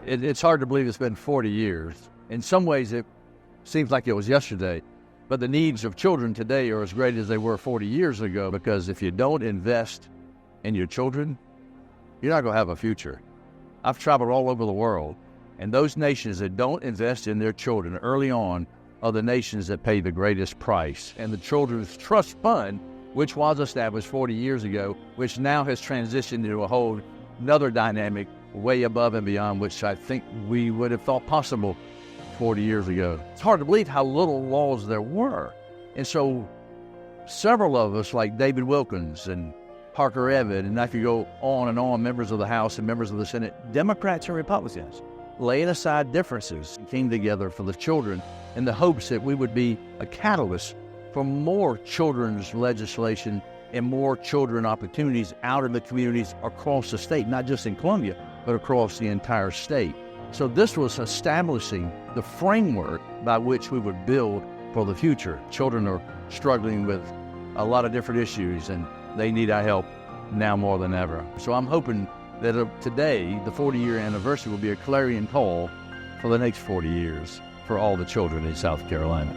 It's hard to believe it's been 40 years. In some ways, it seems like it was yesterday. But the needs of children today are as great as they were 40 years ago, because if you don't invest in your children, you're not going to have a future. I've traveled all over the world, and those nations that don't invest in their children early on are the nations that pay the greatest price. And the Children's Trust Fund, which was established 40 years ago, which now has transitioned into a whole another dynamic way above and beyond which I think we would have thought possible 40 years ago. It's hard to believe how little laws there were. And so several of us, like David Wilkins and Parker Evan, and I could go on and on, members of the House and members of the Senate, Democrats and Republicans, laying aside differences, came together for the children in the hopes that we would be a catalyst for more children's legislation and more children opportunities out in the communities across the state, not just in Columbia, but across the entire state. So this was establishing the framework by which we would build for the future. Children are struggling with a lot of different issues, and they need our help now more than ever. So I'm hoping that today, the 40-year anniversary, will be a clarion call for the next 40 years for all the children in South Carolina.